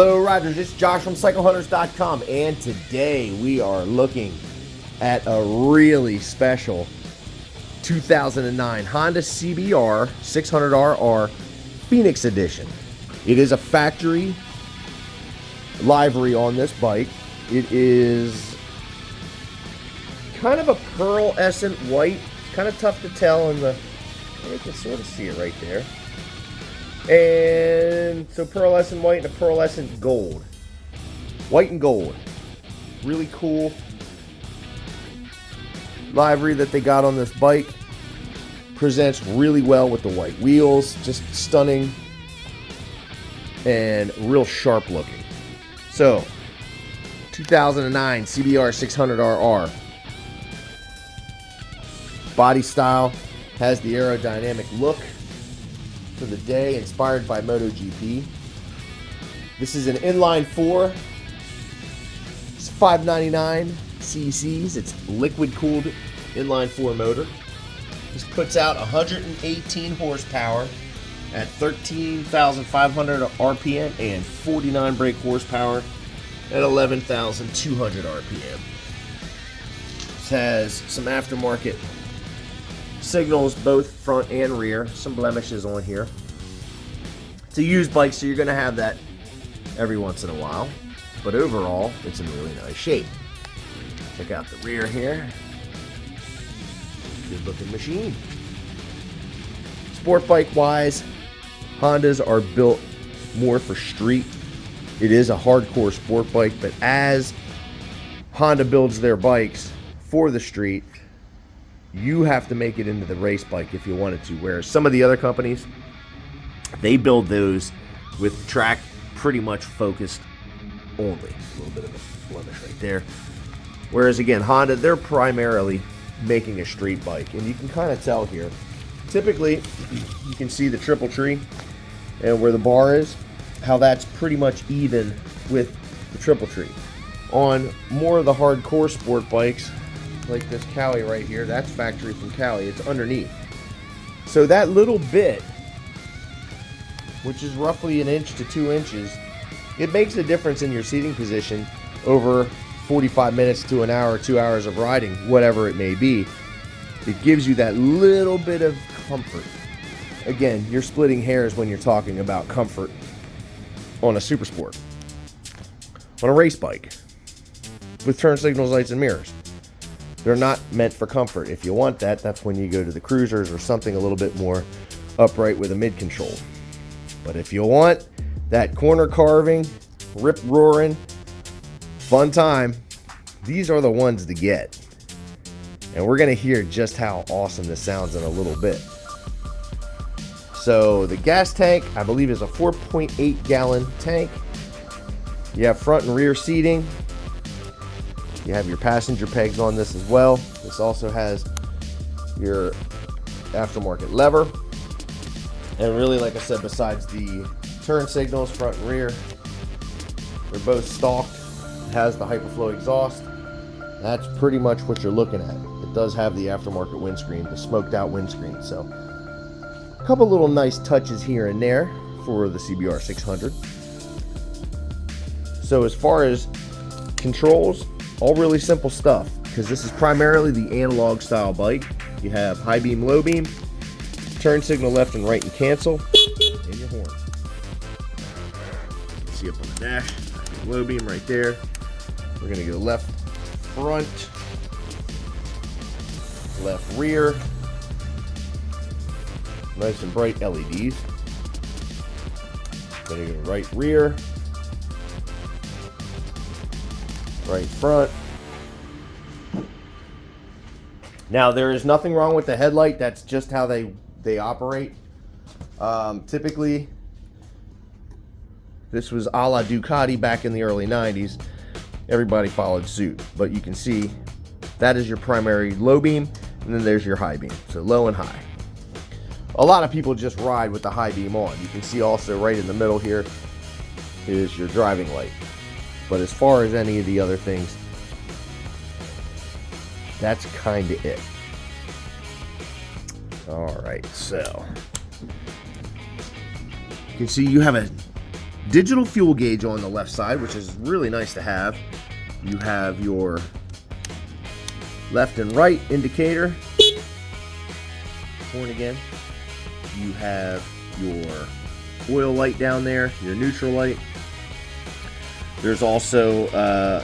Hello Riders, it's Josh from CycleHunters.com, and today we are looking at a really special 2009 Honda CBR600rr Phoenix Edition. It is a factory livery on this bike. It is kind of a pearlescent white. It's kind of tough to tell in the, you can sort of see it right there. And so pearlescent white and a pearlescent gold. White and gold. Really cool livery that they got on this bike. Presents really well with the white wheels. Just stunning and real sharp looking. So, 2009 CBR600rr. Body style has the aerodynamic look for the day, inspired by MotoGP. This is an inline 4. It's 599 cc's. It's liquid cooled inline 4 motor. This puts out 118 horsepower at 13,500 RPM and 49 brake horsepower at 11,200 RPM. This has some aftermarket signals, both front and rear. Some blemishes on here. It's a used bike, so you're going to have that every once in a while. But overall, it's in really nice shape. Check out the rear here. Good looking machine. Sport bike wise, Hondas are built more for street. It is a hardcore sport bike, but as Honda builds their bikes for the street, you have to make it into the race bike if you wanted to. Whereas some of the other companies, they build those with track pretty much focused only. A little bit of a blemish right there. Whereas again, Honda, they're primarily making a street bike. And you can kind of tell here. Typically, you can see the triple tree and where the bar is, how that's pretty much even with the triple tree. On more of the hardcore sport bikes, like this Cali right here, that's factory from Cali. It's underneath. So that little bit, which is roughly 1 inch to 2 inches, it makes a difference in your seating position over 45 minutes to an hour, 2 hours of riding, whatever it may be. It gives you that little bit of comfort. Again, you're splitting hairs when you're talking about comfort on a super sport. On a race bike with turn signals, lights, and mirrors, they're not meant for comfort. If you want that, that's when you go to the cruisers or something a little bit more upright with a mid control. But if you want that corner carving, rip roaring, fun time, these are the ones to get. And we're going to hear just how awesome this sounds in a little bit. So the gas tank, I believe, is a 4.8 gallon tank. You have front and rear seating. You have your passenger pegs on this as well. This also has your aftermarket lever. And really, like I said, besides the turn signals, front and rear, they're both stalked. It has the Hyperflow exhaust. That's pretty much what you're looking at. It does have the aftermarket windscreen, the smoked out windscreen. So a couple little nice touches here and there for the CBR600. So as far as controls, all really simple stuff, because this is primarily the analog style bike. You have high beam, low beam, turn signal left and right and cancel, and your horn. You can see up on the dash, low beam right there. We're going to go left front, left rear. Nice and bright LEDs. Going to go right rear, right front. Now there is nothing wrong with the headlight. That's just how they operate. Typically, this was a la Ducati back in the early 90s. Everybody followed suit, but you can see that is your primary low beam, and then there's your high beam. So low and high. A lot of people just ride with the high beam on. You can see also right in the middle here is your driving light. But as far as any of the other things, that's kind of it. All right, so you can see you have a digital fuel gauge on the left side, which is really nice to have. You have your left and right indicator. Horn again. You have your oil light down there, your neutral light. There's also a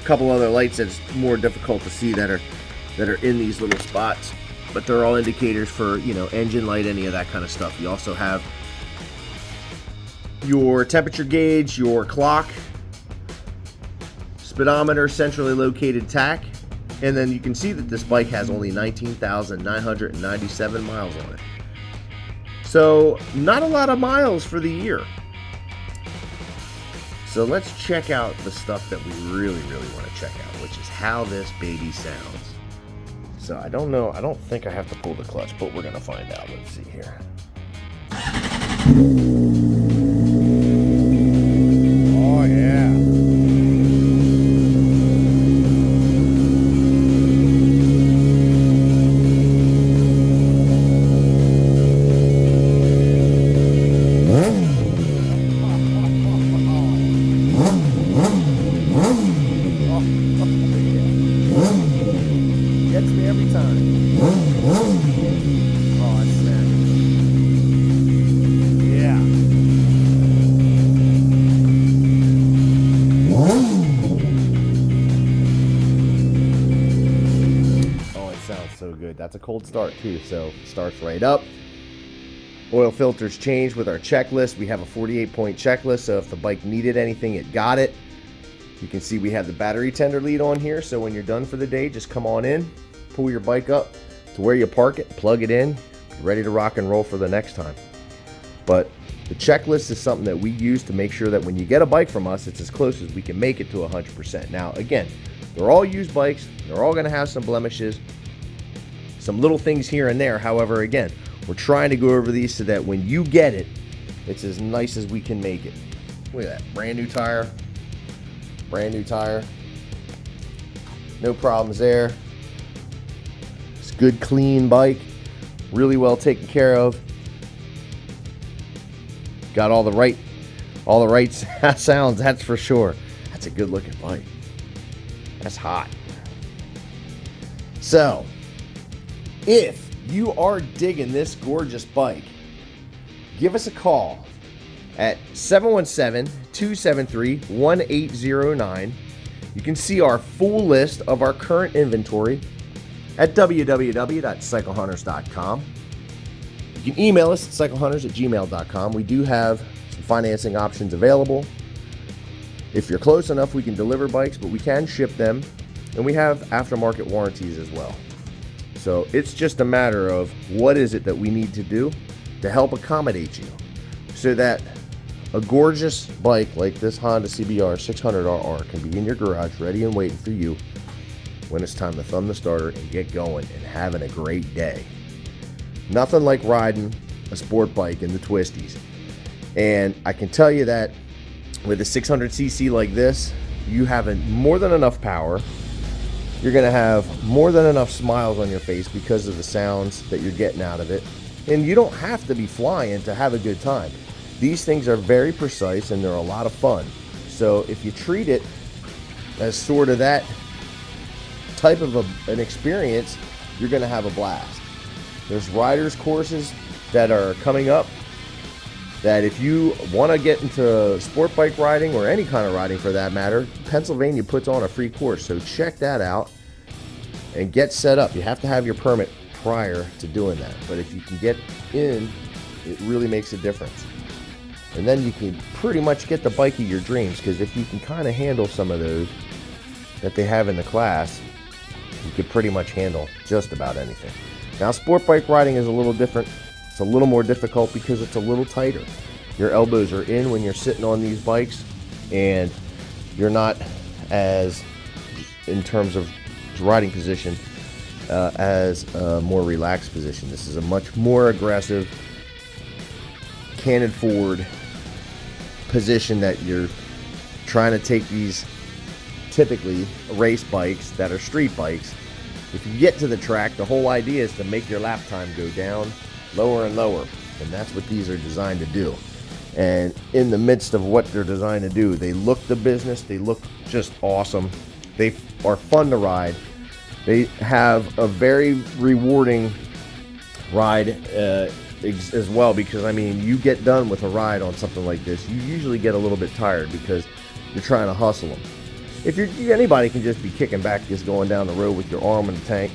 couple other lights that's more difficult to see that are in these little spots, but they're all indicators for, you know, engine light, any of that kind of stuff. You also have your temperature gauge, your clock, speedometer, centrally located tach, and then you can see that this bike has only 19,997 miles on it. So not a lot of miles for the year. So let's check out the stuff that we really want to check out, which is how this baby sounds. So I don't know, I don't think I have to pull the clutch, but we're gonna find out. Let's see here. Oh yeah. Gets me every time. Oh, it's snappy. Yeah. Oh, it sounds so good. That's a cold start too, so it starts right up. Oil filters changed with our checklist. We have a 48-point checklist, so if the bike needed anything, it got it. You can see we have the battery tender lead on here, so when you're done for the day, just come on in, pull your bike up to where you park it, plug it in, ready to rock and roll for the next time. But the checklist is something that we use to make sure that when you get a bike from us, it's as close as we can make it to 100%. Now, again, they're all used bikes. They're all going to have some blemishes, some little things here and there. However, again, we're trying to go over these so that when you get it, it's as nice as we can make it. Look at that, brand new tire. Brand new tire. No problems there. It's a good, clean bike. Really well taken care of. Got all the right sounds, that's for sure. That's a good looking bike. That's hot. So, if you are digging this gorgeous bike, give us a call at 717-273-1809. You can see our full list of our current inventory at www.cyclehunters.com. You can email us at cyclehunters@gmail.com. We do have some financing options available. If you're close enough, we can deliver bikes, but we can ship them, and we have aftermarket warranties as well. So it's just a matter of what is it that we need to do to help accommodate you so that a gorgeous bike like this Honda CBR600rr can be in your garage ready and waiting for you when it's time to thumb the starter and get going and having a great day. Nothing like riding a sport bike in the twisties. And I can tell you that with a 600cc like this, you have more than enough power. You're going to have more than enough smiles on your face because of the sounds that you're getting out of it. And you don't have to be flying to have a good time. These things are very precise and they're a lot of fun. So if you treat it as sort of that type of an experience, you're going to have a blast. There's riders courses that are coming up that if you want to get into sport bike riding or any kind of riding for that matter, Pennsylvania puts on a free course. So check that out and get set up. You have to have your permit prior to doing that. But if you can get in, it really makes a difference. And then you can pretty much get the bike of your dreams, because if you can kind of handle some of those that they have in the class, you could pretty much handle just about anything. Now, sport bike riding is a little different. It's a little more difficult because it's a little tighter. Your elbows are in when you're sitting on these bikes, and you're not as, in terms of riding position, as a more relaxed position. This is a much more aggressive, canted forward position that you're trying to take these typically race bikes that are street bikes. If you get to the track, the whole idea is to make your lap time go down lower and lower, and that's what these are designed to do. And in the midst of what they're designed to do, they look the business, they look just awesome. They are fun to ride. They have a very rewarding ride as well, because I mean, you get done with a ride on something like this, you usually get a little bit tired because you're trying to hustle them. If anybody can just be kicking back, just going down the road with your arm in the tank.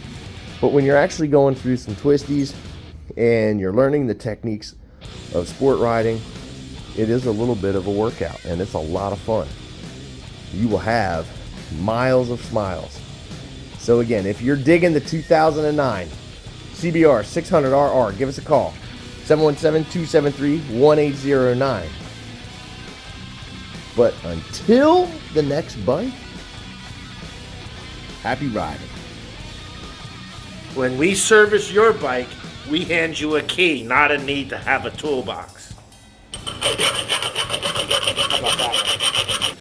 But when you're actually going through some twisties and you're learning the techniques of sport riding, it is a little bit of a workout, and it's a lot of fun. You will have miles of smiles. So again, if you're digging the 2009 CBR600rr, give us a call, 717-273-1809. But until the next bike, happy riding. When we service your bike, we hand you a key, not a need to have a toolbox.